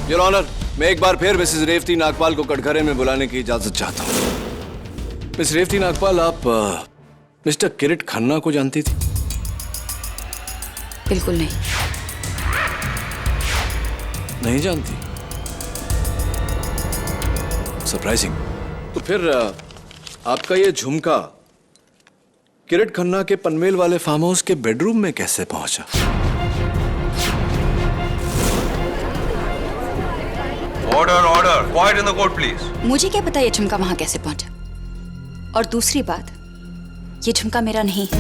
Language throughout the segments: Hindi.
योर ऑनर, मैं एक बार फिर मिसेस रेवती नागपाल को कटघरे में बुलाने की इजाजत चाहता हूँ। मिस रेवती नागपाल, आप मिस्टर किरीट खन्ना को जानती थी? बिल्कुल नहीं। नहीं जानती? सरप्राइजिंग। तो फिर आपका ये झुमका किरीट खन्ना के पनवेल वाले फार्म हाउस के बेडरूम में कैसे पहुंचा? Order order, quiet in the court please. मुझे क्या पता ये झुमका वहां कैसे पहुंचा। और दूसरी बात, ये झुमका मेरा नहीं है।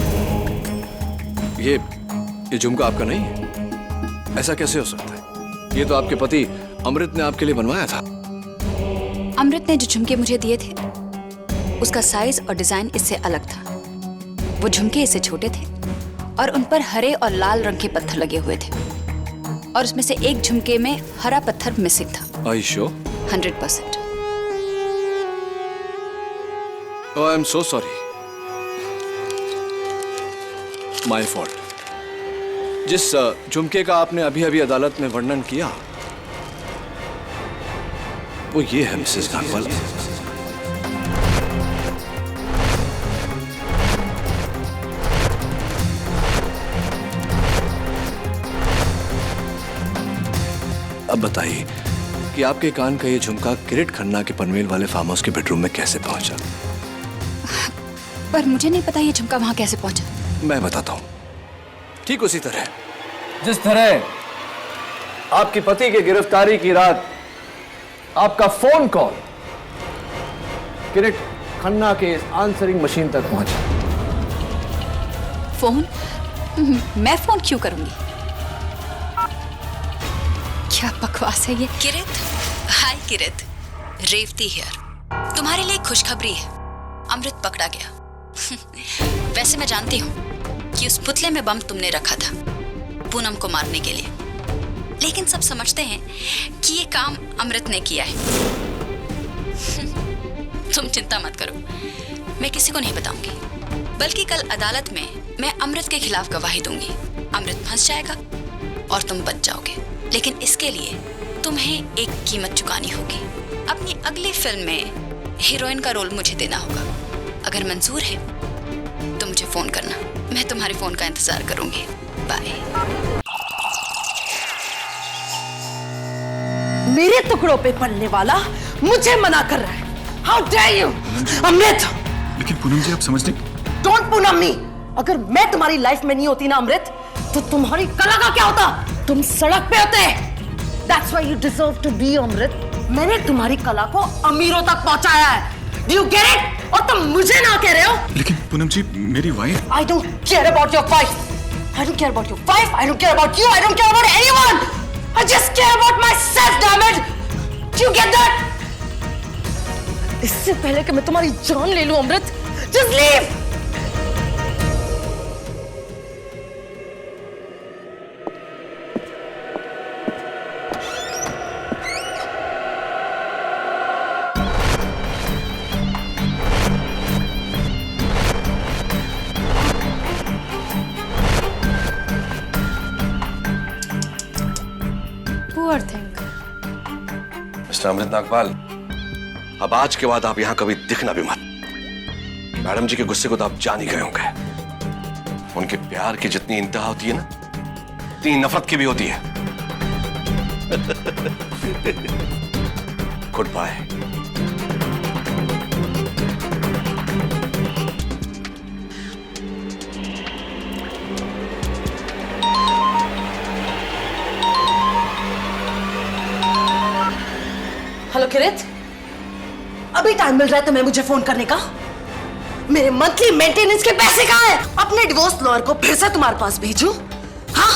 ये झुमका आपका नहीं है? ऐसा कैसे हो सकता है? ये तो आपके पति अमृत ने आपके लिए बनवाया था। अमृत ने जो झुमके मुझे दिए थे उसका साइज और डिजाइन इससे अलग था। वो झुमके इससे छोटे थे और उन पर हरे और लाल रंग के पत्थर लगे हुए थे और उसमें से एक झुमके में हरा पत्थर मिसिंग था। Are you sure? 100%। Oh, I'm so sorry. My fault. जिस झुमके का आपने अभी अभी अदालत में वर्णन किया वो ये है मिसेस नागपाल। अब बताइए कि आपके कान का ये झुमका किरीट खन्ना के पनवेल वाले फार्म हाउस के बेडरूम में कैसे पहुंचा? पर मुझे नहीं पता ये झुमका वहां कैसे पहुंचा। मैं बताता हूं। ठीक उसी तरह जिस तरह आपके पति की गिरफ्तारी की रात आपका फोन कॉल किरीट खन्ना के इस आंसरिंग मशीन तक पहुंचा। फोन? मैं फोन क्यों करूंगी? क्या बकवास है ये। किरीट, हाय किरीट, रेवती हियर। तुम्हारे लिए खुशखबरी है, अमृत पकड़ा गया। वैसे मैं जानती हूँ कि उस पुतले में बम तुमने रखा था पूनम को मारने के लिए, लेकिन सब समझते हैं कि ये काम अमृत ने किया है। तुम चिंता मत करो, मैं किसी को नहीं बताऊंगी, बल्कि कल अदालत में मैं अमृत के खिलाफ गवाही दूंगी। अमृत फंस जाएगा और तुम बच जाओगे, लेकिन इसके लिए तुम्हें एक कीमत चुकानी होगी। अपनी अगली फिल्म में हीरोइन का रोल मुझे देना होगा। अगर मंजूर है तो मुझे फोन करना, मैं तुम्हारे फोन का इंतजार करूंगी। बाय। मेरे टुकड़ों पे पलने वाला मुझे मना कर रहा है। How dare you, अमृत! लेकिन पूनम जी, आप समझते? Don't पूनम मी। अगर मैं तुम्हारी लाइफ में नहीं होती ना अमृत, तो तुम्हारी कला का क्या होता? तुम सड़क पे होते। That's why you deserve to be अमृत। मैंने तुम्हारी कला को अमीरों तक पहुंचाया है। Do you get it? और तुम मुझे ना कह रहे हो? लेकिन पूनम जी, मेरी wife. I don't care about your wife. I don't care about your wife. I don't care about you. I don't care about anyone. I just care about myself, damn it. Do you get that? इससे पहले कि मैं तुम्हारी जान ले लूं Amrit, just leave. Poor thing. Mister Amrit Nagpal, अब आज के बाद आप यहां कभी दिखना भी मत। मैडम जी के गुस्से को तो आप जान ही गए होंगे। उनके प्यार की जितनी इंतहा होती है ना, उतनी नफरत की भी होती है। Good bye. हेलो किरीट, अभी टाइम मिल रहा है तुम्हें मुझे फोन करने का? मेरे मंथली मेंटेनेंस के पैसे कहाँ हैं? अपने डिवोर्स लॉयर को फिर से तुम्हारे पास भेजूं? हाँ?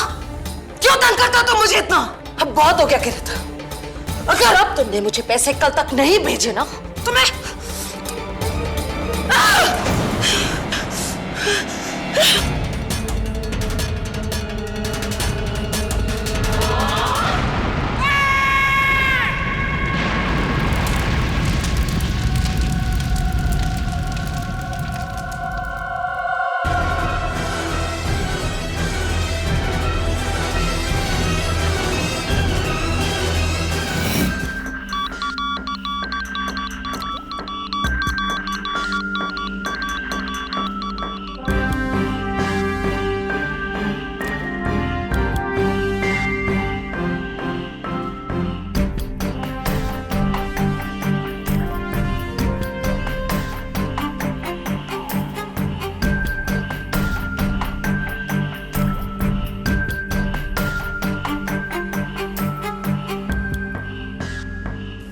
क्यों तंग करता हो तुम मुझे इतना? अब बहुत हो गया किरीट। अगर अब तुमने मुझे पैसे कल तक नहीं भेजे ना तो मैं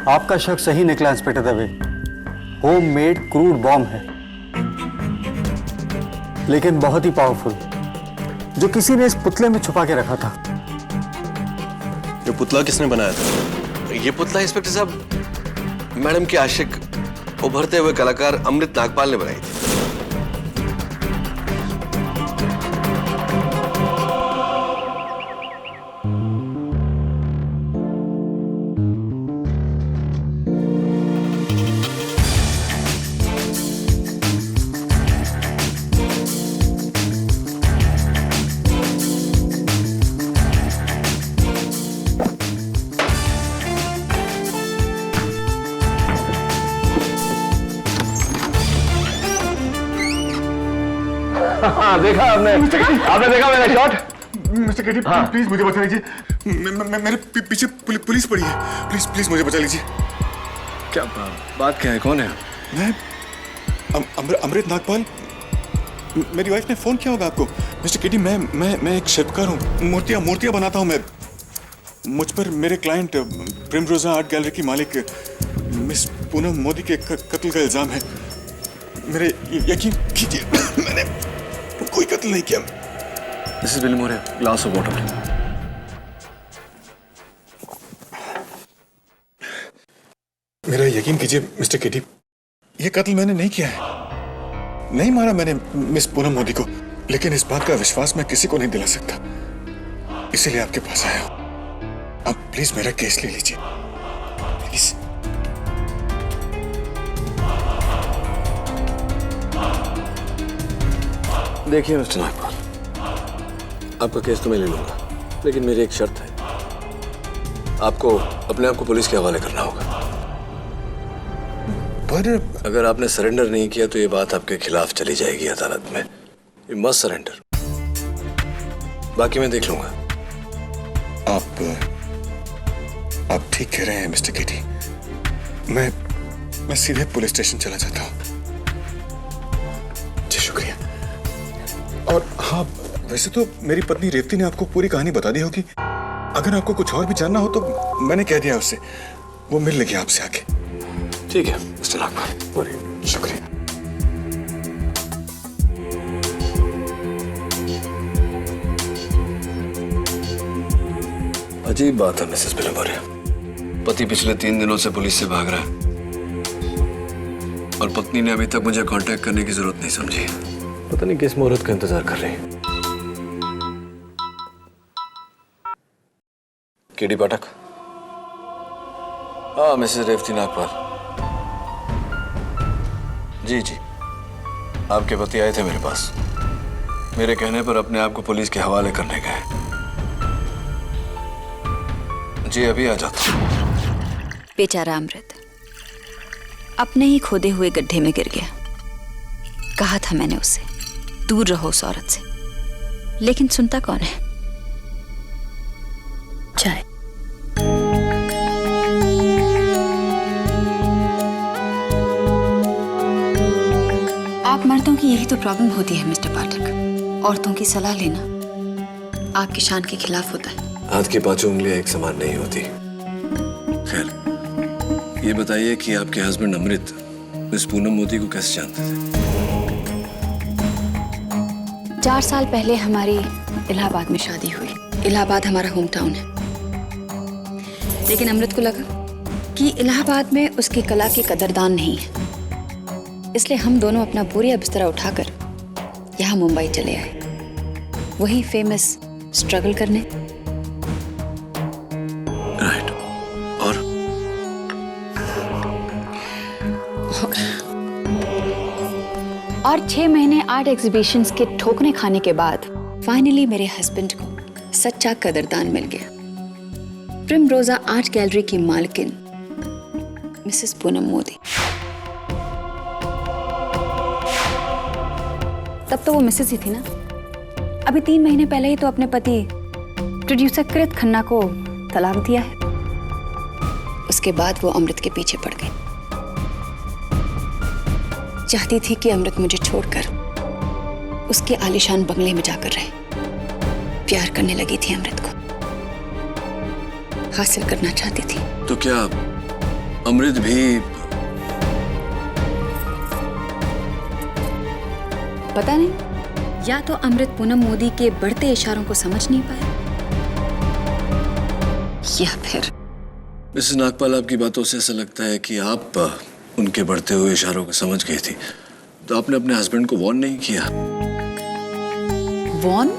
आपका शक सही निकला inspector Dave. Home made crude bomb है, लेकिन बहुत ही पावरफुल, जो किसी ने इस पुतले में छुपा के रखा था। ये पुतला किसने बनाया था? ये पुतला इंस्पेक्टर साहब मैडम के आशिक उभरते हुए कलाकार अमृत नागपाल ने बनाई थी। हाँ, देखा आपने देखा मेरा शॉट? मिस्टर केटी, प्लीज मुझे बचा लीजिए। मेरे पीछे पुलिस पड़ी है। प्लीज प्लीज मुझे बचा लीजिए। क्या बात क्या है? कौन है? मैं अमृत नागपाल। मेरी वाइफ ने फोन किया होगा आपको। मिस्टर केटी, मैं एक शिल्पकार हूँ। मूर्तियाँ बनाता हूँ मैं। मुझ पर मेरे क्लाइंट प्रिमरोजा आर्ट गैलरी की मालिक मिस पूनम मोदी के कत्ल का इल्जाम है। मेरे यकीन कीजिए, मैंने कोई कत्ल नहीं किया। This is William Moore, glass of water. मेरा यकीन कीजिए मिस्टर केटी, ये कत्ल मैंने नहीं किया है। नहीं मारा मैंने मिस पूनम मोदी को, लेकिन इस बात का विश्वास मैं किसी को नहीं दिला सकता, इसीलिए आपके पास आया हूं। अब प्लीज मेरा केस ले लीजिए, प्लीज। देखिए मिस्टर नागपाल, आपका केस तो मैं ले लूंगा, लेकिन मेरी एक शर्त है। आपको अपने आप को पुलिस के हवाले करना होगा। पर अगर आपने सरेंडर नहीं किया तो ये बात आपके खिलाफ चली जाएगी अदालत में। यू मस्ट सरेंडर, बाकी मैं देख लूंगा। आप ठीक कह रहे हैं मिस्टर केटी। मैं सीधे पुलिस स्टेशन चला जाता हूँ। जी शुक्रिया। और हाँ, वैसे तो मेरी पत्नी रेवती ने आपको पूरी कहानी बता दी होगी। अगर आपको कुछ और भी जानना हो तो मैंने कह दिया उससे, वो मिल लेगी आपसे आके। ठीक है मिस्टर नागपाल, शुक्रिया। अजीब बात है मिसेस बिलमोरे, पति पिछले 3 दिनों से पुलिस से भाग रहा है और पत्नी ने अभी तक मुझे कांटेक्ट करने की जरूरत नहीं समझी। पता नहीं किस मुहूर्त का इंतजार कर रही है। केडी पाठक। हाँ मिसेस रेवती नागपाल। जी जी, आपके पति आए थे मेरे पास, मेरे कहने पर अपने आप को पुलिस के हवाले करने गए। जी अभी आ जाता हूं। बेचारा अमृत अपने ही खोदे हुए गड्ढे में गिर गया। कहा था मैंने उसे, दूर रहो उस औरत से, लेकिन सुनता कौन है। चाय। आप मर्दों की यही तो प्रॉब्लम होती है मिस्टर पाठक, औरतों की सलाह लेना आपकी शान के खिलाफ होता है। हाथ की 5 उंगलियां एक समान नहीं होती। खैर, ये बताइए कि आपके हस्बैंड अमृत मिस पूनम मोदी को कैसे जानते थे? 4 साल पहले हमारी इलाहाबाद में शादी हुई। इलाहाबाद हमारा होम टाउन है, लेकिन अमृत को लगा कि इलाहाबाद में उसकी कला की कदरदान नहीं है, इसलिए हम दोनों अपना बोरिया बिस्तरा उठाकर यहाँ मुंबई चले आए, वही फेमस स्ट्रगल करने। राइट। और 6 महीने आर्ट एग्जीबिशंस के ठोकने खाने के बाद फाइनली मेरे हस्बैंड को सच्चा कदरदान मिल गया। प्रिमरोजा आर्ट गैलरी की मालकिन मिसेस पूनम मोदी। तब तो वो मिसेस ही थी ना। अभी 3 महीने पहले ही तो अपने पति प्रोड्यूसर कृत खन्ना को तलाक दिया है। उसके बाद वो अमृत के पीछे पड़ गई। चाहती थी कि अमृत मुझे छोड़कर उसके आलीशान बंगले में जाकर रहे। प्यार करने लगी थी अमृत को, हासिल करना चाहती थी। तो क्या अमृत भी पता नहीं, या तो अमृत पूनम मोदी के बढ़ते इशारों को समझ नहीं पाए, या फिर मिसेस नागपाल, आपकी बातों से ऐसा लगता है कि आप उनके बढ़ते हुए इशारों को समझ गई थी, तो आपने अपने हस्बैंड को वॉर्न नहीं किया। वॉर्न?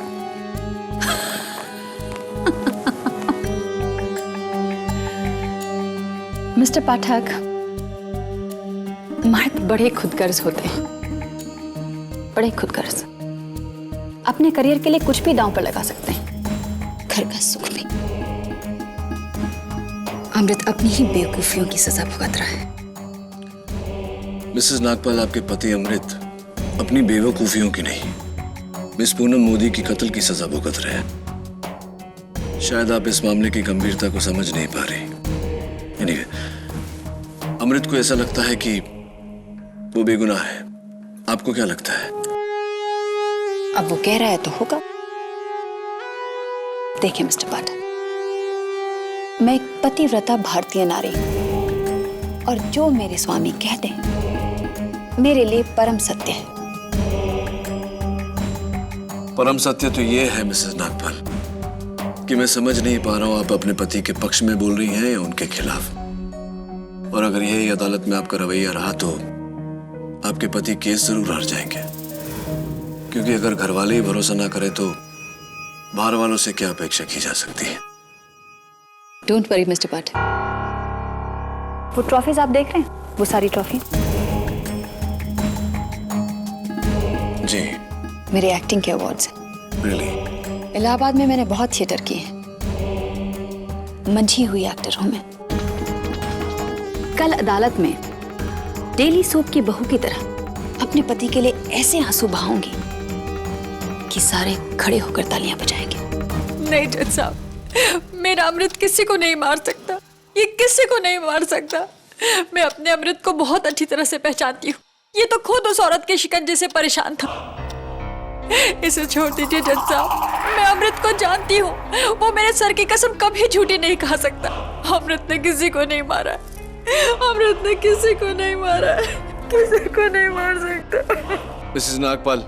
मिस्टर पाठक, मर्द बड़े खुदगर्ज होते हैं, बड़े खुदगर्ज। अपने करियर के लिए कुछ भी दांव पर लगा सकते हैं, घर का सुख भी। अमृत अपनी ही बेवकूफियों की सजा भुगत रहा है। मिसेस नागपाल, आपके पति अमृत अपनी बेवकूफियों की नहीं, मिस पूनम मोदी की कत्ल की सजा भुगत रहे हैं। शायद आप इस मामले की गंभीरता को समझ नहीं पा रही। Anyway, अमृत को ऐसा लगता है कि वो बेगुनाह है। आपको क्या लगता है? अब वो कह रहा है तो होगा। देखिए मिस्टर पाठक, मैं एक पतिव्रता भारतीय नारी हूं, और जो मेरे स्वामी कह दें मेरे लिए परम सत्य है। परम सत्य तो ये है मिसेस नागपाल कि मैं समझ नहीं पा रहा हूं आप अपने पति के पक्ष में बोल रही हैं या उनके खिलाफ। और अगर यही अदालत में आपका रवैया रहा तो आपके पति केस जरूर हार जाएंगे, क्योंकि अगर घर वाले ही भरोसा ना करें तो बाहर वालों से क्या अपेक्षा की जा सकती है। डोंट वरी मिस्टर पाठक, वो ट्रॉफीज आप देख रहे हैं, वो सारी ट्रॉफी जी मेरे एक्टिंग के अवार्ड्स हैं। रियली? इलाहाबाद में मैंने बहुत थिएटर किए हैं, मंझी हुई एक्टर हूं मैं। कल अदालत में डेली सोप की बहू की तरह अपने पति के लिए ऐसे आंसू बहाऊंगी कि सारे खड़े होकर तालियां बजाएंगे। नहीं जज साहब, मेरा अमृत किसी को नहीं मार सकता, ये किसी को नहीं मार सकता। मैं अपने अमृत को बहुत अच्छी तरह से पहचानती हूँ, ये तो खुद उस औरत के शिकंजे से परेशान था। इसे छोड़ दीजिए जज साहब, मैं अमृत को जानती हूँ, वो मेरे सर की कसम कभी झूठी नहीं खा सकता। अमृत ने किसी को नहीं मारा, अमृत ने किसी को नहीं मारा, किसी को नहीं मार सकता। Mrs Nagpal,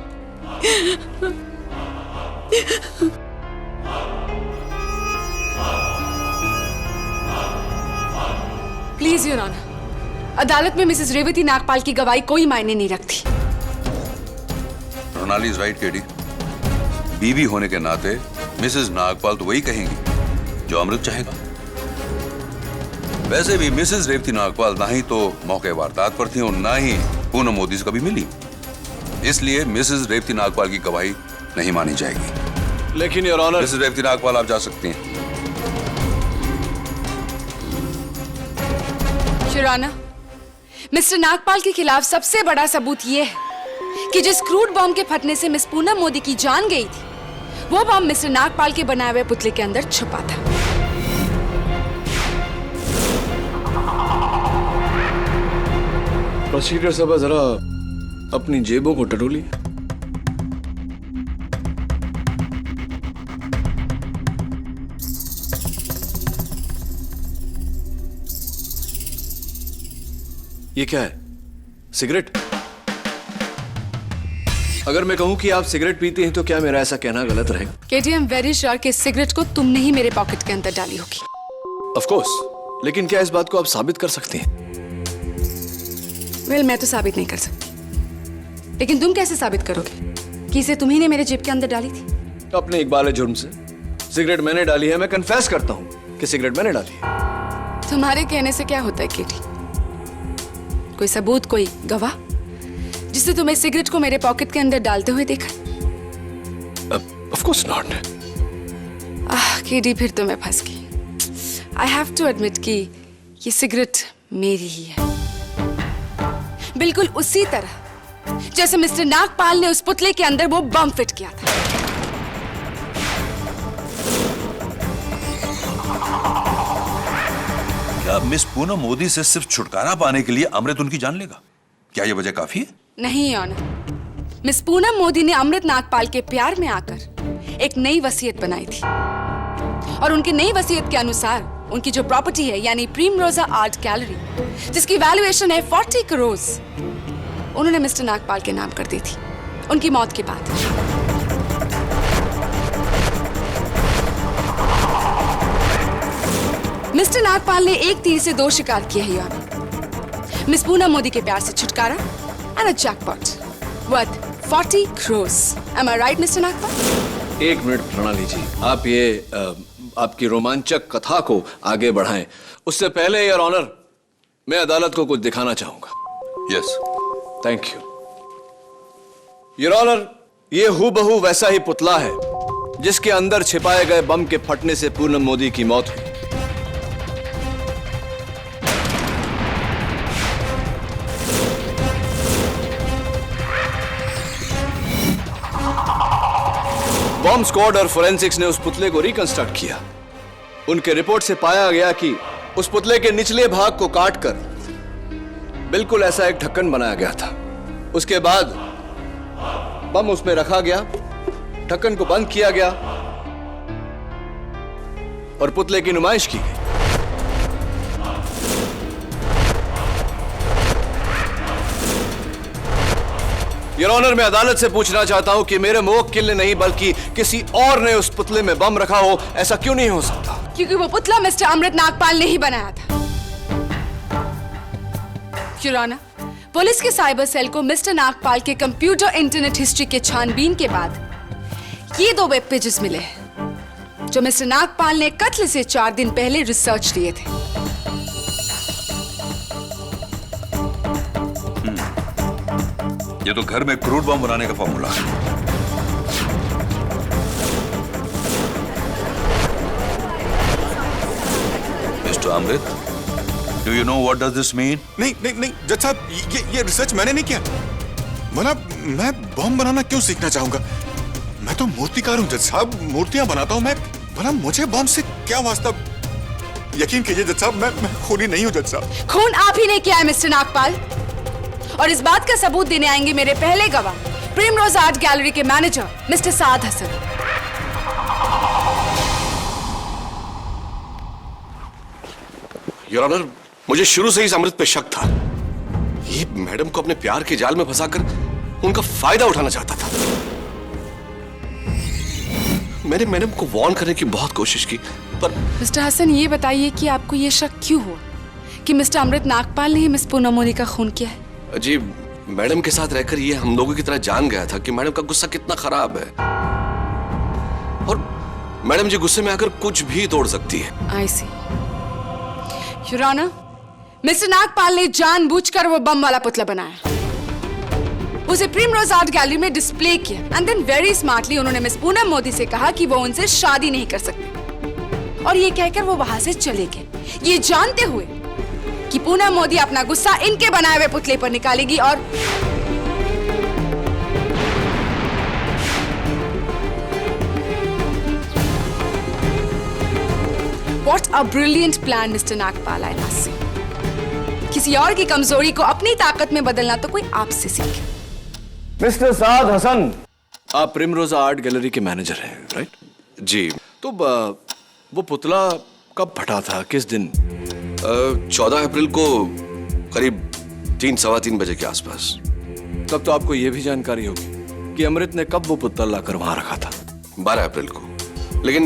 please your honour, अदालत में मिसेस रेवती नागपाल की गवाही कोई मायने नहीं रखती। Ronali is right KD. बीवी होने के नाते मिसेस नागपाल तो वही कहेंगी जो अमृत चाहेगा। वैसे भी मिसेस रेवती नागपाल ना ही तो मौके वारदात पर थी और ना ही पूनम मोदी से कभी मिली, इसलिए मिसेस रेवती नागपाल की गवाही नहीं मानी जाएगी। लेकिन your honour. Mrs Revati Nagpal, आप जा सकती हैं। योर ऑनर, मिस्टर नागपाल के खिलाफ सबसे बड़ा सबूत यह है कि जिस क्रूड बॉम्ब के फटने से मिस पूनम मोदी की जान गई थी, वो बॉम्ब मिस्टर नागपाल के बनाए हुए पुतले के अंदर छुपा था। प्रोसीडर साहब, जरा अपनी जेबों को टटोलिए। ये क्या है? सिगरेट? अगर मैं कहूं कि आप सिगरेट पीते हैं तो क्या मेरा ऐसा कहना गलत रहेगा? केटी, आई एम वेरी श्योर कि इस सिगरेट को तुमने ही मेरे पॉकेट के अंदर डाली होगी। ऑफ कोर्स, लेकिन क्या इस बात को आप साबित कर सकते हैं? वेल, मैं तो साबित नहीं कर सकती, लेकिन तुम कैसे साबित करोगे कि इसे तुम्ही ने मेरे जेब के अंदर डाली थी? अपने इकबाल जुर्म से सिगरेट मैंने डाली है, मैं कन्फेस करता हूं कि सिगरेट मैंने डाली है। तुम्हारे कहने से क्या होता है केटी? कोई सबूत, कोई गवाह जिससे तुम्हें सिगरेट को मेरे पॉकेट के अंदर डालते हुए देखा? Of course not. केटी, फिर तो मैं फंस गई। आई हैव टू एडमिट कि ये सिगरेट मेरी ही है, बिल्कुल उसी तरह जैसे मिस्टर नागपाल ने उस पुतले के अंदर वो बम फिट किया था। क्या मिस पूनम मोदी से सिर्फ छुटकारा पाने के लिए अमृत उनकी जान लेगा? क्या यह वजह काफी है? नहीं ऑनर, मिस पूनम मोदी ने अमृत नागपाल के प्यार में आकर एक नई वसीयत बनाई थी, और उनकी नई वसीयत के अनुसार उनकी जो प्रॉपर्टी है यानी प्रिमरोजा आर्ट गैलरी, जिसकी वैल्यूएशन है 40 करोड़, उन्होंने मिस्टर नागपाल के नाम कर दी थी उनकी मौत के बाद। मिस्टर नागपाल ने एक तीर से दो शिकार किए हैं यानी मिस पूनम मोदी के प्यार से छुटकारा and a jackpot worth 40 crore. Am I right, mister Nagpal? एक मिनट प्रणाली जी, आप ये आपकी रोमांचक कथा को आगे बढ़ाएं। उससे पहले योर ऑनर, मैं अदालत को कुछ दिखाना चाहूंगा। Yes. Thank you your honour. ये हूबहू वैसा ही पुतला है जिसके अंदर छिपाए गए बम के फटने से पूनम मोदी की मौत हुई। बॉम्ब स्क्वाड और फोरेंसिक्स ने उस पुतले को रिकंस्ट्रक्ट किया। उनके रिपोर्ट से पाया गया कि उस पुतले के निचले भाग को काटकर बिल्कुल ऐसा एक ढक्कन बनाया गया था। उसके बाद बम उसमें रखा गया, ढक्कन को बंद किया गया और पुतले की नुमाइश की गई। योर ऑनर, मैं अदालत से पूछना चाहता हूं कि मेरे मुवक्किल ने नहीं बल्कि किसी और ने उस पुतले में बम रखा हो। ऐसा क्यों नहीं हो सकता? क्योंकि वो पुतला मिस्टर अमृत नागपाल ने ही बनाया था। योर ऑनर, पुलिस के साइबर सेल को मिस्टर नागपाल के कंप्यूटर इंटरनेट हिस्ट्री के छानबीन के बाद ये दो वेब पेजेस मिले हैं जो मिस्टर नागपाल ने कत्ल से 4 दिन पहले रिसर्च किए थे। ये तो घर में क्रूड बम बनाने का फॉर्मूला है। Mister Amrit, do you know what does this mean? नहीं नहीं नहीं जज साहब, ये रिसर्च मैंने नहीं किया। मैं बम बनाना क्यों सीखना चाहूंगा? मैं तो मूर्तिकार हूं जज साहब, मूर्तियां बनाता हूं मैं। मुझे बम से क्या वास्ता? यकीन कीजिए जज साहब, मैं खूनी नहीं हूं जज साहब। खून आप ही ने किया है मिस्टर नागपाल, और इस बात का सबूत देने आएंगे मेरे पहले गवाह, प्रिमरोज आर्ट गैलरी के manager mister Saad Hasan. Your honour, मुझे शुरू से ही इस अमृत पे शक था। ये मैडम को अपने प्यार के जाल में फंसाकर उनका फायदा उठाना चाहता था। मैंने मैडम को वार्न करने की बहुत कोशिश की, पर मिस्टर हसन, ये बताइए कि आपको ये शक क्यों हुआ कि मिस्टर अमृत नागपाल ने ही मिस पूनम मोदी का खून किया है? जी, मैडम के साथ रहकर ये हम लोगों की तरह जान गया था कि मैडम का गुस्सा कितना खराब है, और मैडम जी गुस्से में आकर कुछ भी तोड़ सकती है। आई सी। योर ऑनर, मिस्टर नागपाल ने जानबूझकर वो बम वाला पुतला बनाया, उसे प्रिमरोज आर्ट गैलरी में डिस्प्ले किया एंड देन वेरी स्मार्टली उन्होंने मिस पूनम मोदी से कहा कि वो उनसे शादी नहीं कर सकते, और ये कहकर वो वहां से चले गए, ये जानते हुए कि पूनम मोदी अपना गुस्सा इनके बनाए हुए पुतले पर निकालेगी। और What a brilliant plan, mister Nagpal, I must say. किसी और की कमजोरी को अपनी ताकत में बदलना तो कोई आपसे सीखे। मिस्टर साद हसन, आप प्रिमरोजा आर्ट गैलरी के मैनेजर हैं, राइट? जी। तो वो पुतला कब फटा था, किस दिन? 14 अप्रैल को करीब 3-3:15 बजे के आसपास। तब तो आपको यह भी जानकारी होगी कि अमृत ने कब वो पुतला लाकर वहां रखा था। 12 अप्रैल को, लेकिन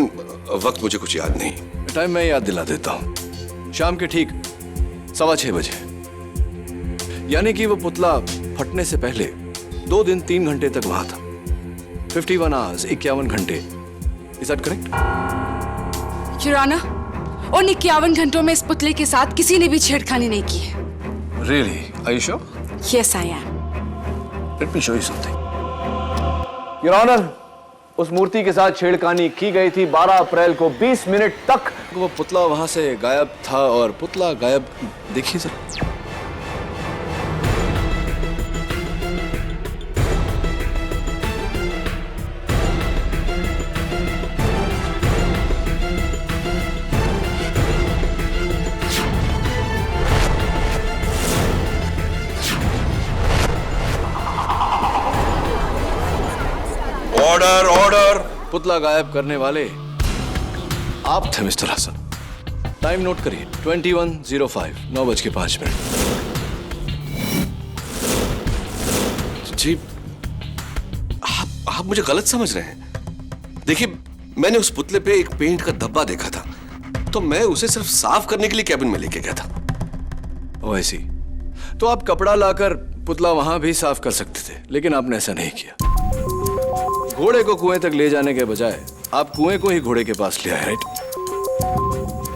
वक्त मुझे कुछ याद नहीं। टाइम मैं याद दिला देता हूं। शाम के ठीक 6:15 बजे, यानी कि वो पुतला फटने से पहले 2 दिन 3 घंटे तक वहां था। 51 आवर्स, 51 घंटे। Is that correct? Your honour, उन 51 घंटों में इस पुतले के साथ किसी ने भी छेड़खानी नहीं की है। Really? Are you sure? Yes, I am. Let me show you something. Your Honor, उस मूर्ति के साथ छेड़खानी की गई थी 12 अप्रैल को 20 मिनट तक। वो पुतला वहां से गायब था, और पुतला गायब, देखिए सर। Order order. पुतला गायब करने वाले आप थे मिस्टर हसन। टाइम नोट करिए 21:05, 9:05। जी आप मुझे गलत समझ रहे हैं। देखिए मैंने उस पुतले पे एक पेंट का धब्बा देखा था, तो मैं उसे सिर्फ साफ करने के लिए कैबिन में लेके गया था। वैसी तो आप कपड़ा लाकर पुतला वहां भी साफ कर सकते थे, लेकिन आपने ऐसा नहीं किया। घोड़े को कुएं तक ले जाने के बजाय आप कुएं को ही घोड़े के पास ले आए, राइट?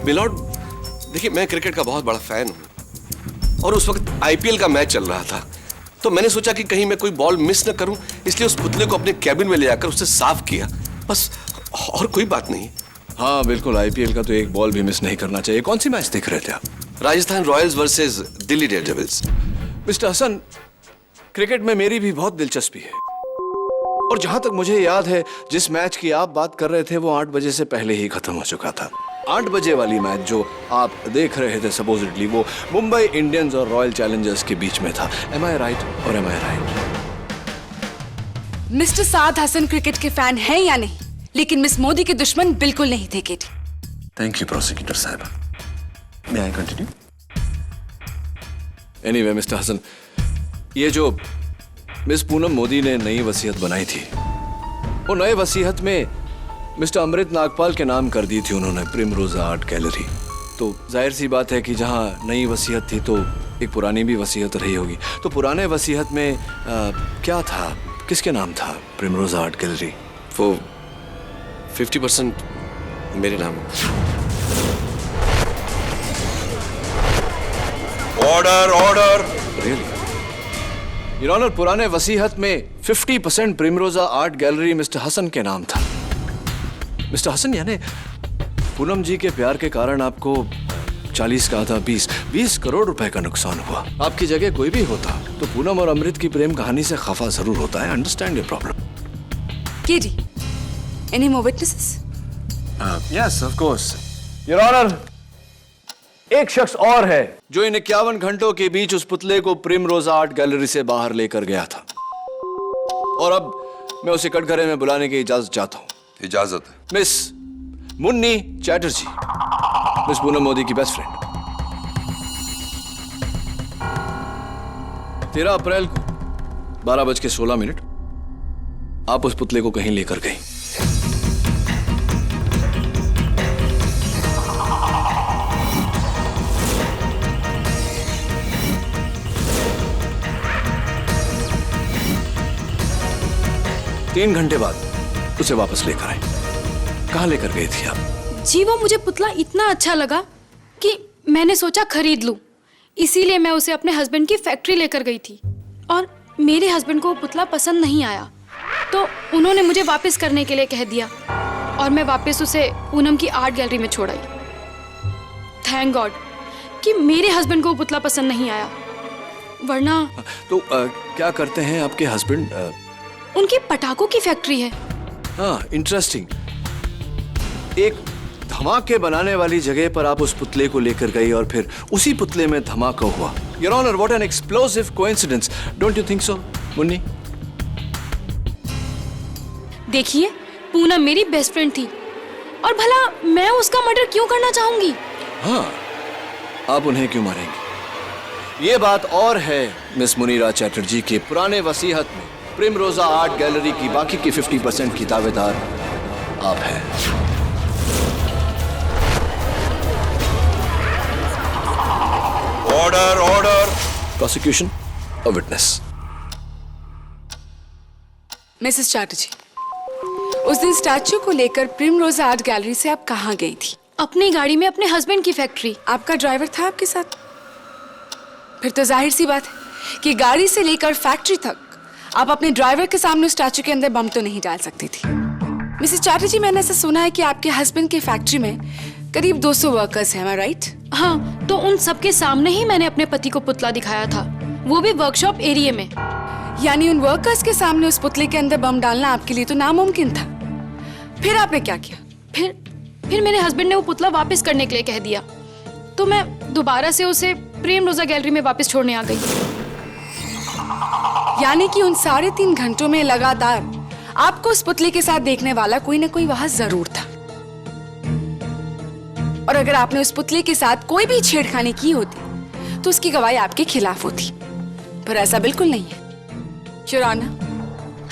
मिलॉर्ड देखिए मैं क्रिकेट का बहुत बड़ा फैन हूं और उस वक्त आईपीएल का मैच चल रहा था, तो मैंने सोचा कि कहीं मैं कोई बॉल मिस न करूं, इसलिए उस पुतले को अपने कैबिन में ले जाकर उसे साफ किया, बस, और कोई बात नहीं। हाँ बिल्कुल, आईपीएल का तो एक बॉल भी मिस नहीं करना चाहिए। कौन सी मैच देख रहे थे आप? Rajasthan Royals versus Delhi Daredevils. Mister Hasan, cricket में मेरी भी बहुत दिलचस्पी है, और जहां तक मुझे याद है जिस मैच की आप बात कर रहे थे वो 8 बजे से पहले ही खत्म हो चुका था। 8 बजे वाली मैच जो आप देख रहे थे सपोजिटली वो मुंबई इंडियंस और रॉयल चैलेंजर्स के बीच में था। एम आई राइट और एम आई right? Mister Saad Hasan cricket के फैन हैं या नहीं, लेकिन मिस मोदी के दुश्मन बिल्कुल नहीं थे केटी। थैंक यू प्रोसिक्यूटर साहब। May I continue? Anyway mister Hasan, ये जो मिस पूनम मोदी ने नई वसीयत बनाई थी, वो नए वसीयत में मिस्टर अमृत नागपाल के नाम कर दी थी उन्होंने, प्रिमरोजा आर्ट गैलरी। तो जाहिर सी बात है कि जहां नई वसीयत थी तो एक पुरानी भी वसीयत रही होगी। तो पुराने वसीयत में क्या था, किसके नाम था प्रिमरोजा आर्ट गैलरी? वो 50% मेरे नाम। Order order. Really? Your honour, पुराने वसीयत में 50% Primrose Art Gallery mister Hasan के नाम था। मिस्टर हसन, यानी पूनम जी के प्यार के कारण आपको 40 का था 20 करोड़ रुपए का नुकसान हुआ। आपकी जगह कोई भी होता तो पूनम और अमृत की प्रेम कहानी से खफा जरूर होता है। Understand your problem. KT, any more witnesses? Yes of course your honour. एक शख्स और है जो इन 51 घंटों के बीच उस पुतले को प्रिमरोजा आर्ट गैलरी से बाहर लेकर गया था, और अब मैं उसे कटघरे में बुलाने की इजाजत चाहता हूं। इजाजत है। मिस मुन्नी चैटर्जी, मिस पूनम मोदी की बेस्ट फ्रेंड। 13 अप्रैल को 12:16 आप उस पुतले को कहीं लेकर गई। तीन घंटे बाद उसे वापस लेकर आए। कहाँ लेकर गई थी आप? जी वो मुझे पुतला इतना अच्छा लगा कि मैंने सोचा खरीद लूं, इसीलिए मैं उसे अपने हस्बैंड की फैक्ट्री लेकर गई थी, और मेरे हस्बैंड को वो पुतला पसंद नहीं आया, तो उन्होंने मुझे वापस करने के लिए कह दिया, और मैं वापस उसे पूनम की आर्ट गैलरी में छोड़ आई। थैंक गॉड कि मेरे हस्बैंड को वो पुतला पसंद नहीं आया, वरना तो क्या करते हैं आपके हस्बैंड? उनकी पटाखों की फैक्ट्री है। हाँ, इंटरेस्टिंग। एक धमाके बनाने वाली जगह पर आप उस पुतले को लेकर गई और फिर उसी पुतले में धमाका हुआ। Your honour, what an explosive coincidence, don't you think so Munni? देखिए, पूनम मेरी बेस्ट फ्रेंड थी, और भला मैं उसका मर्डर क्यों करना चाहूंगी? हाँ, आप उन्हें क्यों मारेंगे? ये बात और है मिस मुनीरा चैटर्जी के पुराने वसीयत में प्रिमरोजा आर्ट गैलरी की बाकी की 50% की दावेदार आप हैं। Order order. Prosecution, a witness. Mrs Chatterjee, उस दिन स्टैच्यू को लेकर प्रिमरोजा आर्ट गैलरी से आप कहाँ गई थी? अपनी गाड़ी में अपने हस्बैंड की फैक्ट्री। आपका ड्राइवर था आपके साथ? फिर तो जाहिर सी बात है कि गाड़ी से लेकर फैक्ट्री तक आप अपने ड्राइवर के सामने स्टैच्यू के अंदर बम तो नहीं डाल सकती थी। मिसेस चैटर्जी, मैंने ऐसा सुना है कि आपके हस्बैंड की फैक्ट्री में करीब 200 वर्कर्स हैं, राइट? हाँ, तो उन सबके सामने ही मैंने अपने पति को पुतला दिखाया था, वो भी वर्कशॉप एरिया में। यानी उन वर्कर्स के सामने उस पुतले के अंदर बम डालना आपके लिए तो नामुमकिन था। फिर आपने क्या किया? फिर मेरे हस्बैंड ने वो पुतला वापस करने के लिए कह दिया, तो मैं दोबारा से उसे प्रिमरोजा गैलरी में वापस छोड़ने आ गई। यानी कि उन 3.5 घंटों में लगातार आपको उस पुतले के साथ देखने वाला कोई ना कोई वहां जरूर था, और अगर आपने उस पुतले के साथ कोई भी छेड़खानी की होती तो उसकी गवाही आपके खिलाफ होती, पर ऐसा बिल्कुल नहीं है। Your honour,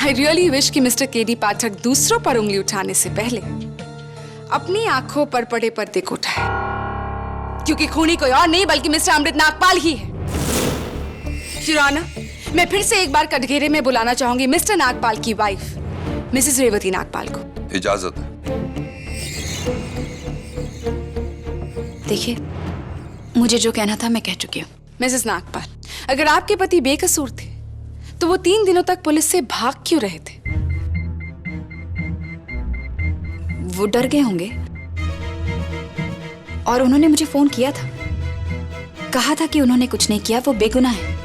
I really wish कि मिस्टर केडी पाठक दूसरों पर उंगली उठाने से पहले अपनी आंखों पर पड़े पर्दे को उठाए, क्योंकि खूनी कोई और नहीं बल्कि मिस्टर अमृत नागपाल ही है। योर ऑनर, मैं फिर से एक बार कटघरे में बुलाना चाहूंगी मिस्टर नागपाल की वाइफ मिसेस रेवती नागपाल को। इजाजत है। देखिए, मुझे जो कहना था मैं कह चुकी हूँ। मिसेस नागपाल, अगर आपके पति बेकसूर थे तो वो 3 दिनों तक पुलिस से भाग क्यों रहे थे? वो डर गए होंगे और उन्होंने मुझे फोन किया था, कहा था कि उन्होंने कुछ नहीं किया, वो बेगुनाह है,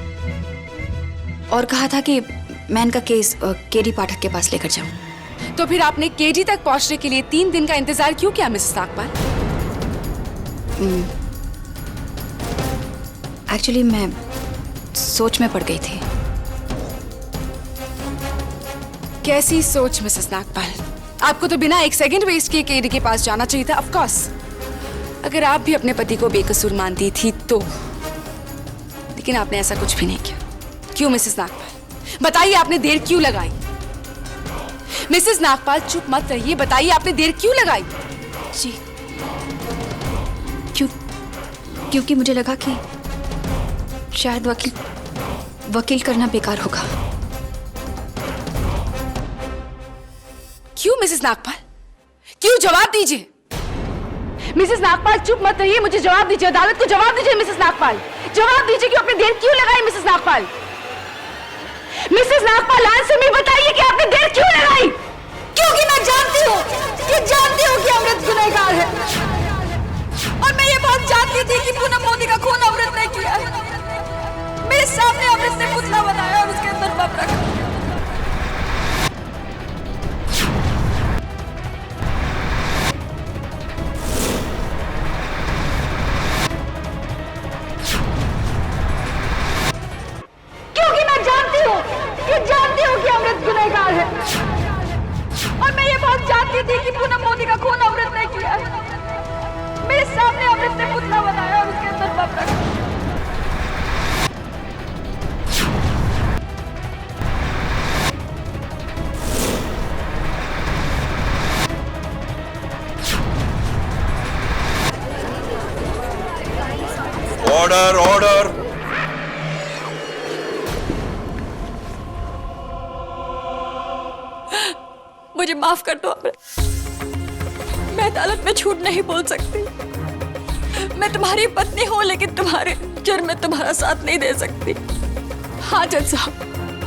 और कहा था कि मैं इनका केस केडी पाठक के पास लेकर जाऊं। तो फिर आपने केडी तक पहुंचने के लिए 3 दिन का इंतजार क्यों किया मिसेस नागपाल? एक्चुअली मैं सोच में पड़ गई थी। कैसी सोच मिसेस नागपाल? आपको तो बिना 1 सेकंड वेस्ट किए केडी के पास जाना चाहिए था। ऑफ कोर्स, अगर आप भी अपने पति को बेकसूर मानती थी तो, लेकिन आपने ऐसा कुछ भी नहीं किया। क्यों मिसेस नागपाल? बताइए, आपने देर क्यों लगाई? मिसेस नागपाल चुप मत रहिए, बताइए आपने देर क्यों लगाई? जी, क्योंकि मुझे लगा कि शायद वकील करना बेकार होगा। क्यों मिसेस नागपाल? क्यों? जवाब दीजिए। मिसेस नागपाल चुप मत रहिए, मुझे जवाब दीजिए, अदालत को जवाब दीजिए मिसेस नागपाल। जवाब दीजिए कि आपने देर क्यों लगाई Mrs Nagpal? Mrs Nagpal, answer में बताइए कि आपने देर क्यों लगाई? क्योंकि मैं जानती हूँ कि अमृत गुनहगार है, और मैं ये बात जानती थी कि पूनम मोदी का खून अमृत ने किया है। मेरे सामने अमृत ने पुतला बनाया और उसके अंदर बम रखा। क्योंकि मैं जानती हूँ कि अमृत गुनहगार है, और मैं ये बात जानती थी कि पूनम मोदी का खून अमृत ने किया है। मेरे सामने अमृत ने पुतला बनाया और उसके अंदर बम रखा। Order, order. मुझे माफ कर दो अमृत, मैं अदालत में झूठ नहीं बोल सकती। मैं तुम्हारी पत्नी हूँ, लेकिन तुम्हारे जुर्म में तुम्हारा साथ नहीं दे सकती। हाँ जज साहब,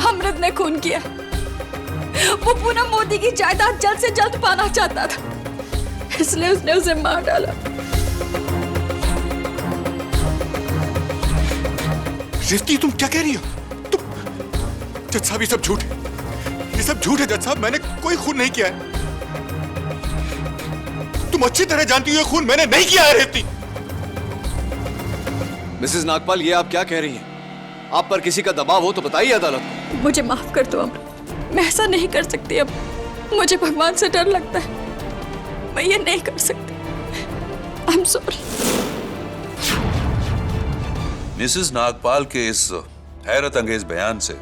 अमृत ने खून किया। वो पूनम मोदी की जायदाद जल्द से जल्द पाना चाहता था, इसलिए उसने उसे मार डाला। रेवती, तुम क्या कह रही हो? तुम जज साहब, ये सब झूठ है, ये सब झूठ है जज साहब। मैंने कोई खून नहीं किया है। तुम अच्छी तरह जानती हो ये खून मैंने नहीं किया है रेवती। मिसेस नागपाल, ये आप क्या कह रही हैं? आप पर किसी का दबाव हो तो बताइए अदालत को। मुझे माफ कर दो अमृत, मैं ऐसा नहीं कर सकती। अब मुझे भगवान से डर लगता है, मैं ये नहीं कर सकती। आई एम सॉरी। मिसेस नागपाल के इस हैरत अंगेज बयान से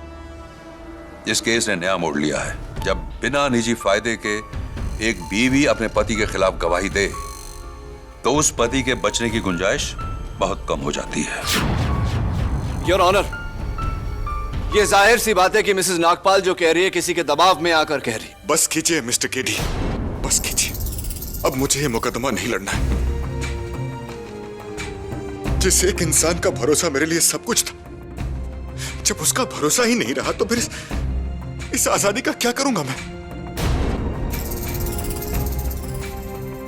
इस केस ने नया मोड़ लिया है। जब बिना निजी फायदे के एक बीवी अपने पति के खिलाफ गवाही दे तो उस पति के बचने की गुंजाइश बहुत कम हो जाती है। योर ऑनर, ये जाहिर सी बात है कि मिसेस नागपाल जो कह रही है किसी के दबाव में आकर कह रही। बस कीजिए मिस्टर केडी, बस कीजिए। अब मुझे ये मुकदमा नहीं लड़ना है। जिस एक इंसान का भरोसा मेरे लिए सब कुछ था, जब उसका भरोसा ही नहीं रहा तो फिर इस आजादी का क्या करूंगा मैं?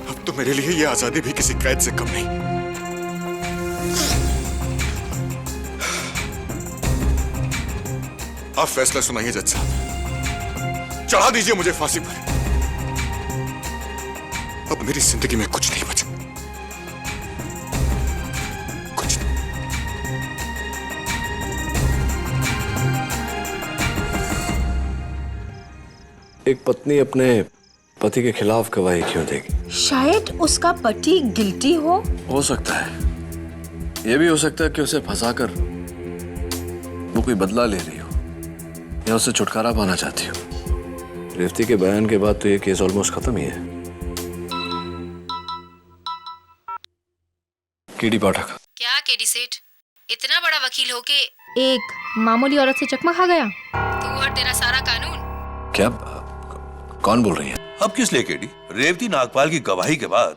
अब तो मेरे लिए ये आजादी भी किसी कैद से कम नहीं। आप फैसला सुनाइए जज साहब, चढ़ा दीजिए मुझे फांसी पर। अब मेरी जिंदगी में कुछ नहीं बचा, कुछ नहीं। एक पत्नी अपने पति के खिलाफ गवाही क्यों देगी? शायद उसका पति गिल्टी हो सकता है। यह भी हो सकता है कि उसे फंसाकर वो कोई बदला ले रही हो या उससे छुटकारा पाना चाहती हो। रेवती के बयान के बाद तो ये केस ऑलमोस्ट खत्म ही है। केडी पाठक। क्या केडी सेठ, इतना बड़ा वकील हो के एक मामूली औरत से चकमा खा गया? तू और तेरा सारा कानून। क्या? कौन बोल रही है? अब किस लिए केडी? रेवती नागपाल की गवाही के बाद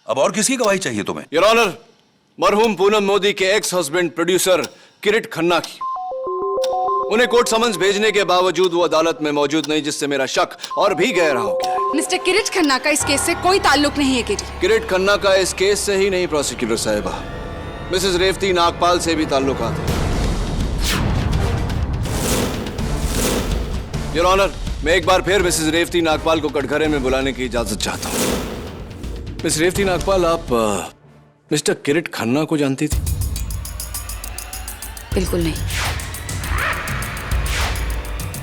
अब और किसकी गवाही चाहिए तुम्हें? योर ऑनर, मरहूम पूनम मोदी के एक्स हस्बैंड प्रोड्यूसर किरीट खन्ना की। उन्हें कोर्ट समन्स भेजने के बावजूद वो अदालत में मौजूद नहीं, जिससे मेरा शक और भी गहरा हो गया है। मिस्टर किरीट खन्ना का इस केस से कोई ताल्लुक नहीं है केडी। किरीट खन्ना का इस केस से ही नहीं प्रोसिक्यूटर साहिबा, मिसेस रेवती नागपाल से भी ताल्लुकात है। योर ऑनर, मैं एक बार फिर मिसेस रेवती नागपाल को कटघरे में बुलाने की इजाजत चाहता हूँ। मिस रेवती नागपाल, आप मिस्टर किरीट खन्ना को जानती थी? बिल्कुल नहीं।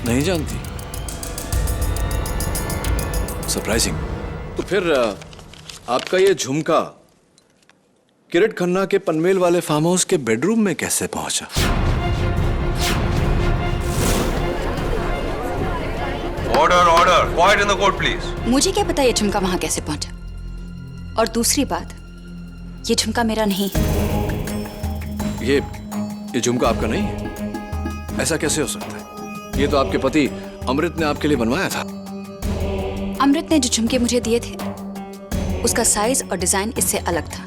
नहीं जानती? सरप्राइजिंग। तो फिर आपका ये झुमका किरीट खन्ना के पनवेल वाले फार्म हाउस के बेडरूम में कैसे पहुंचा? Order order, quiet in the court please. मुझे क्या पता ये झुमका वहां कैसे पहुंचा। और दूसरी बात, ये झुमका मेरा नहीं। ये झुमका आपका नहीं है? ऐसा कैसे हो सकता है? ये तो आपके पति अमृत ने आपके लिए बनवाया था। अमृत ने जो झुमके मुझे दिए थे उसका साइज और डिजाइन इससे अलग था।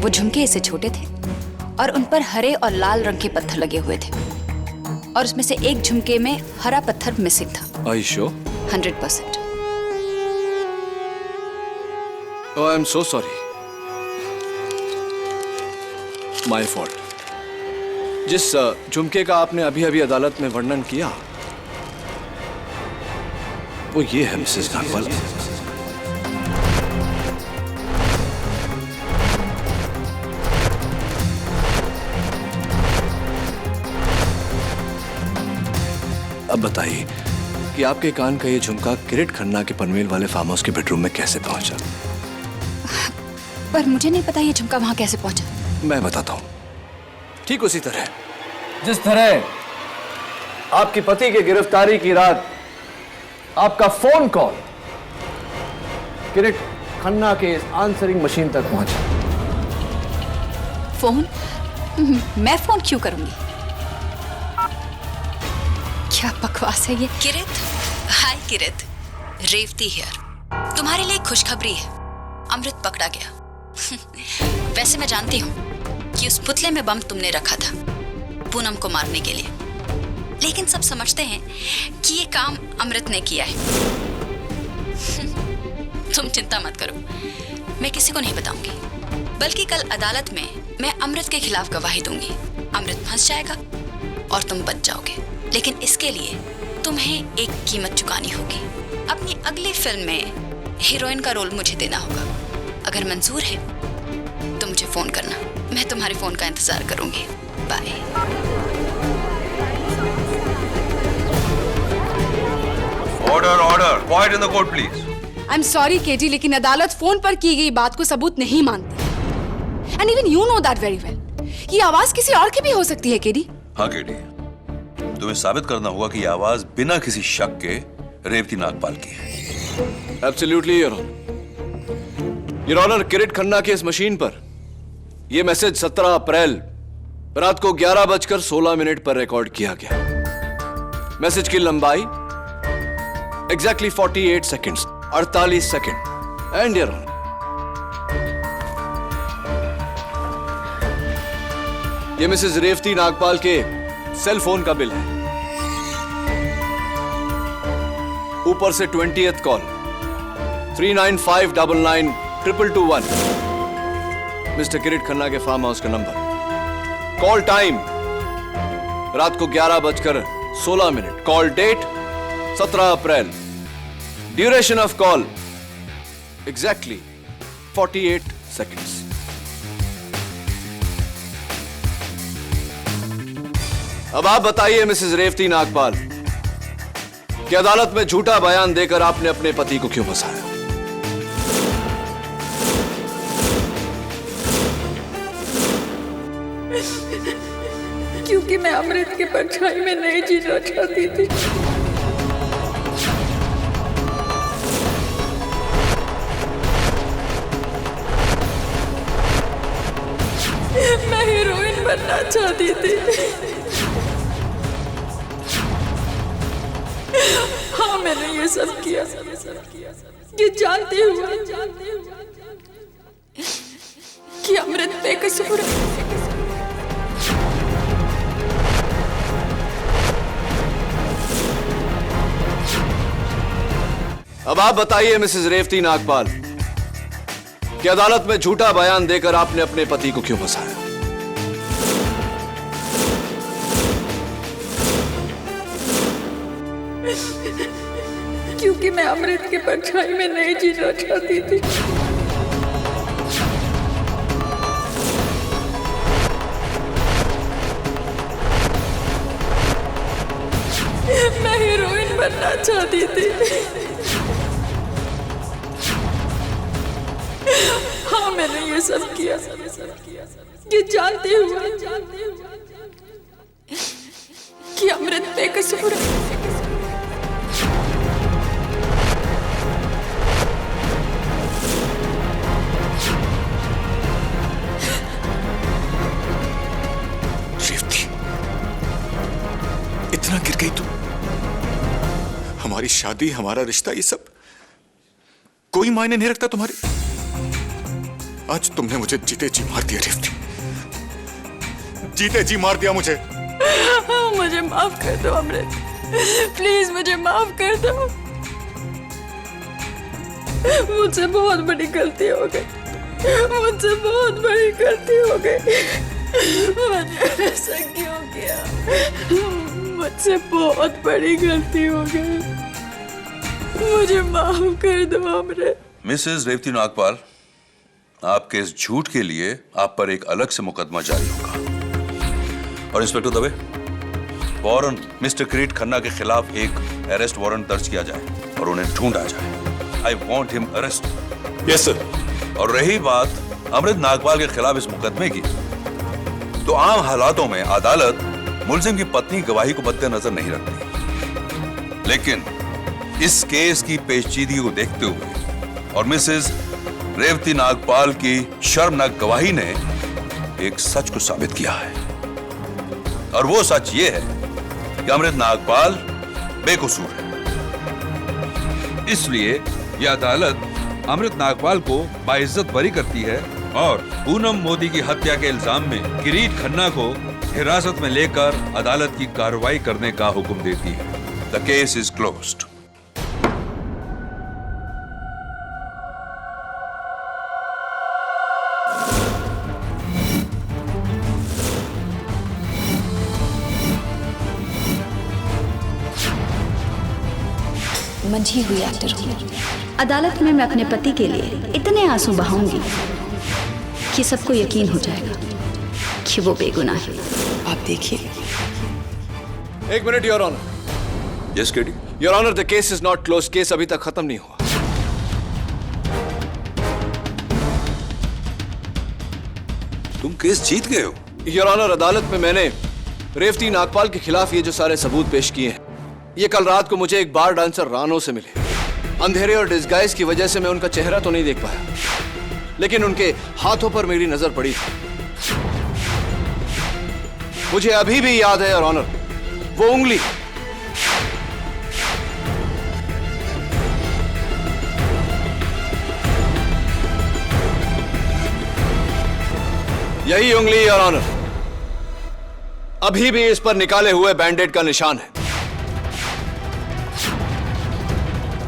वो झुमके इससे छोटे थे और उन पर हरे और लाल रंग के पत्थर लगे हुए थे और उसमें से एक झुमके में हरा पत्थर मिसिंग था। Are you sure? 100%। Oh, I'm so sorry. My fault. जिस झुमके का आपने अभी अभी अदालत में वर्णन किया वो ये है मिसेस नागपाल। अब बताइए कि आपके कान का ये झुमका किरीट खन्ना के पनवेल वाले फार्म हाउस के बेडरूम में कैसे पहुंचा? पर मुझे नहीं पता ये झुमका वहां कैसे पहुंचा। मैं बताता हूं। ठीक उसी तरह जिस तरह आपके पति की गिरफ्तारी की रात आपका फोन कॉल किरीट खन्ना के आंसरिंग मशीन तक पहुंचा। फोन? मैं फोन क्यों करूंगी? क्या बकवास है ये। किरीट, हाय किरीट, रेवती हियर। तुम्हारे लिए खुशखबरी है, अमृत पकड़ा गया। वैसे मैं जानती हूँ कि उस पुतले में बम तुमने रखा था पूनम को मारने के लिए, लेकिन सब समझते हैं कि ये काम अमृत ने किया है। तुम चिंता मत करो, मैं किसी को नहीं बताऊंगी, बल्कि कल अदालत में मैं अमृत के खिलाफ गवाही दूंगी। अमृत फंस जाएगा और तुम बच जाओगे, लेकिन इसके लिए तुम्हें एक कीमत चुकानी होगी। अपनी अगली फिल्म में हीरोइन का रोल मुझे देना होगा। अगर मंजूर है तो मुझे फोन करना, मैं तुम्हारे फोन का इंतजार करूंगी। Bye. Order order, quiet in the court please. I am sorry KD, लेकिन अदालत फोन पर की गई बात को सबूत नहीं मानती। And even you know that very well. ये आवाज किसी और की भी हो सकती है केडी। हाँ केडी, तुम्हें साबित करना होगा कि ये आवाज बिना किसी शक के रेवती नागपाल की है। Absolutely your honour. Your honour, Kirit Khanna की इस मशीन पर यह मैसेज 17 अप्रैल रात को 11:16 पर रिकॉर्ड किया गया। मैसेज की लंबाई exactly 48 seconds, 48 second. And your honour, ये मिसेस रेवती नागपाल के सेल फोन का बिल है। ऊपर से 20th call 39599221 mister Kirit Khanna के फार्म हाउस का नंबर। कॉल टाइम रात को 11:16। Call date 17 April. Duration of call exactly 48 seconds. अब आप बताइए मिसेस रेवती नागपाल, कि अदालत में झूठा बयान देकर आपने अपने पति को क्यों फंसाया? क्योंकि मैं अमृत की परछाई में नहीं जीना चाहती थी। मैं हीरोइन बनना चाहती थी। हाँ, मैंने ये सब किया, ये जानते हुए कि अमृत बेकसूर है। अब आप बताइए मिसेस रेवती नागपाल कि अदालत में झूठा बयान देकर आपने अपने पति को क्यों फंसाया? क्योंकि मैं अमृत की परछाई में नहीं जीना चाहती थी। मैं हीरोइन बनना चाहती थी। हाँ, मैंने ये सब किया, ये जानते हुए कि अमृत बेकसूर है। रेवती, इतना गिर गई तू? हमारी शादी, हमारा रिश्ता, ये सब कोई मायने नहीं रखता तुम्हारे? आज तुमने मुझे जीते जी मार दिया रेवती, जीते जी मार दिया मुझे। मुझे माफ कर दो अमृत, प्लीज मुझे माफ कर दो। मुझसे बहुत बड़ी गलती हो गई, मुझसे बहुत बड़ी गलती हो गई। मैंने ऐसा क्यों किया? मुझसे बहुत बड़ी गलती हो गई, मुझे माफ कर दो अमृत। मिसेस रेवती नागपाल, आपके इस झूठ के लिए आप पर एक अलग से मुकदमा जारी होगा। और इंस्पेक्टर दवे, फौरन मिस्टर किरीट खन्ना के खिलाफ एक अरेस्ट वारंट दर्ज किया जाए और उन्हें ढूंढा जाए। I want him arrest. Yes sir. और रही बात अमृत नागपाल के खिलाफ इस मुकदमे की, तो आम हालातों में अदालत मुलजिम की पत्नी गवाही को मद्देनजर नहीं रखती, लेकिन इस केस की पेचीदगी को देखते हुए और मिसेस रेवती नागपाल की शर्मनाक गवाही ने एक सच को साबित किया है, और वो सच ये है कि अमृत नागपाल बेकसूर है। इसलिए यह अदालत अमृत नागपाल को बाइज्जत बरी करती है और पूनम मोदी की हत्या के इल्जाम में किरीट खन्ना को हिरासत में लेकर अदालत की कार्रवाई करने का हुक्म देती है। The case is closed. मंझी हुई एक्टर हूँ। अदालत में मैं अपने पति के लिए इतने आंसू बहाऊंगी कि सबको यकीन हो जाएगा कि वो बेगुनाह है। आप देखिए। एक minute your honour. Yes KD. Your honour, the case is not close. Case अभी तक खत्म नहीं हुआ। तुम केस जीत गए हो? योर ऑनर, अदालत में मैंने रेवती नागपाल के खिलाफ ये जो सारे सबूत पेश किए हैं, ये कल रात को मुझे एक बार डांसर रानो से मिले। अंधेरे और डिस्गाइज की वजह से मैं उनका चेहरा तो नहीं देख पाया, लेकिन उनके हाथों पर मेरी नजर पड़ी थी। मुझे अभी भी याद है योर ऑनर, वो उंगली, यही उंगली योर ऑनर, अभी भी इस पर निकाले हुए बैंडेड का निशान है।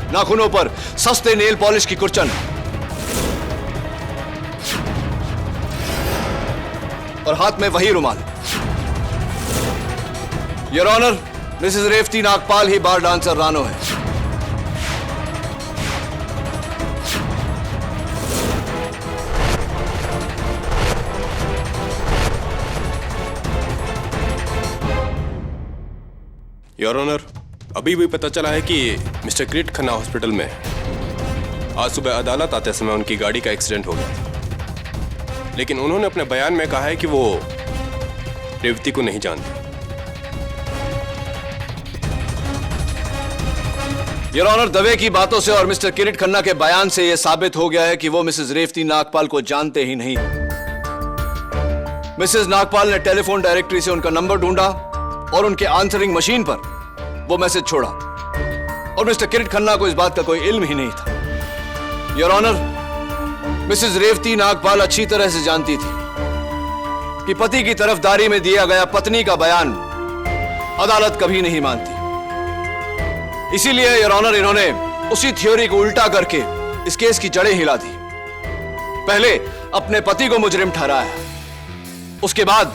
नाखूनों पर सस्ते नेल पॉलिश की कुर्चन और हाथ में वही रुमाल। Your honour, Mrs Revati Nagpal ही बार डांसर रानो है। योर ऑनर, अभी भी पता चला है कि मिस्टर किरीट खन्ना हॉस्पिटल में आज सुबह अदालत आते समय उनकी गाड़ी का एक्सीडेंट हो गया था। लेकिन उन्होंने अपने बयान में कहा है कि वो रेवती को नहीं जानते। योर ऑनर, दवे की बातों से और मिस्टर किरीट खन्ना के बयान से यह साबित हो गया है कि वो मिसेस रेवती नागपाल को जानते ही नहीं। मिसेस नागपाल ने टेलीफोन डायरेक्टरी से उनका नंबर ढूंढा और उनके आंसरिंग मशीन पर वो मैसेज छोड़ा और मिस्टर किरीट खन्ना को इस बात का कोई इल्म ही नहीं था। Your honour, Mrs Revati Nagpal अच्छी तरह से जानती थी कि पति की तरफदारी में दिया गया पत्नी का बयान अदालत कभी नहीं मानती। इसीलिए योर ऑनर, इन्होंने उसी थ्योरी को उल्टा करके इस केस की जड़ें हिला दी। पहले अपने पति को मुजरिम ठहराया, उसके बाद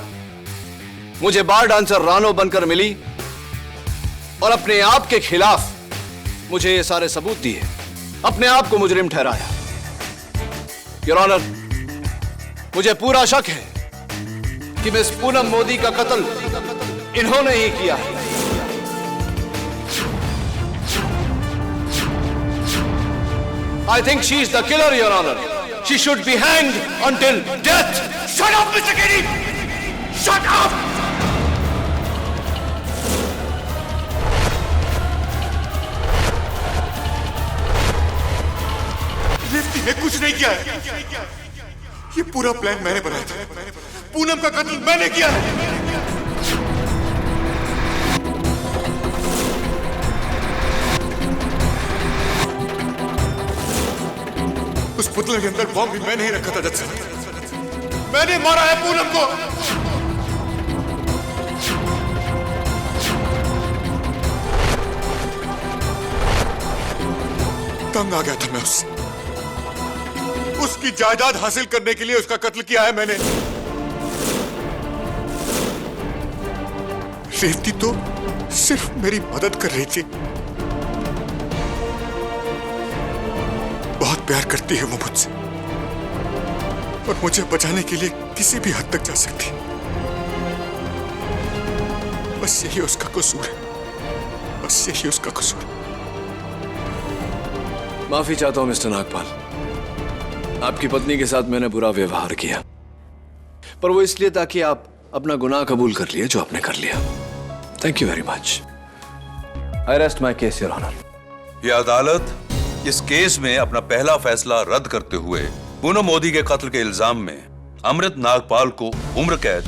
मुझे बार डांसर रानो बनकर मिली और अपने आप के खिलाफ मुझे ये सारे सबूत दिए, अपने आप को मुजरिम ठहराया। योर ऑनर, मुझे पूरा शक है कि मिस पूनम मोदी का कत्ल इन्होंने ही किया है। I think she is the killer, Your Honor. She should be hanged until death. Shut up, Mr. Kennedy! Shut up! Revati ने कुछ नहीं किया है। ये पूरा प्लान मैंने बनाया था। पूनम का कत्ल मैंने किया है। उस पुतले के अंदर बॉम्ब भी मैंने ही रखा था जज साहब। मैंने मारा है पूनम को। तंग आ गया था मैं उससे। उसकी जायदाद हासिल करने के लिए उसका कत्ल किया है मैंने। रेवती तो सिर्फ मेरी मदद कर रही थी। बहुत प्यार करती है वो मुझसे और मुझे बचाने के लिए किसी भी हद तक जा सकती है। बस यही उसका कसूर है, बस यही उसका कसूर है। माफी चाहता हूं मिस्टर नागपाल, आपकी पत्नी के साथ मैंने बुरा व्यवहार किया, पर वो इसलिए ताकि आप अपना गुनाह कबूल कर लिए जो आपने कर लिया। Thank you very much. I rest my case your honour. यह अदालत इस केस में अपना पहला फैसला रद्द करते हुए पूनम मोदी के कत्ल के इल्जाम में अमृत नागपाल को उम्र कैद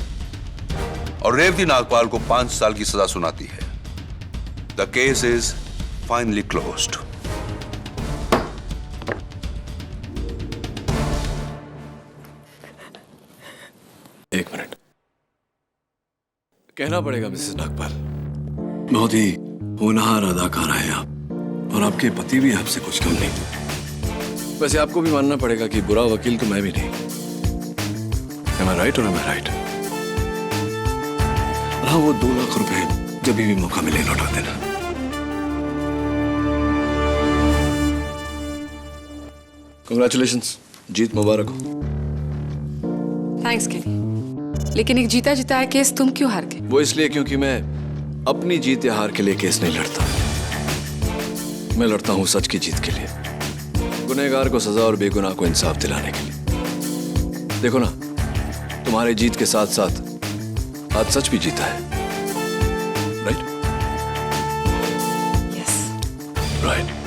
और रेवती नागपाल को 5 साल की सजा सुनाती है। The case is finally closed. एक मिनट, कहना पड़ेगा मिसेस नागपाल, बहुत ही होनहार अदाकार हैं आप और आपके पति भी आपसे कुछ कम नहीं। वैसे आपको भी मानना पड़ेगा कि बुरा वकील तो मैं भी नहीं। Am I right or am I right? हाँ, वो 2 लाख रुपए जब भी मौका मिले लौटा देना। Congratulations, जीत मुबारक हो। थैंक्स केली। लेकिन एक जीता जिताया केस तुम क्यों हार गए? वो इसलिए क्योंकि मैं अपनी जीत या हार के लिए केस नहीं लड़ता। मैं लड़ता हूं सच की जीत के लिए, गुनहगार को सजा और बेगुनाह को इंसाफ दिलाने के लिए। देखो ना, तुम्हारे जीत के साथ साथ आज सच भी जीता है। राइट? यस। राइट।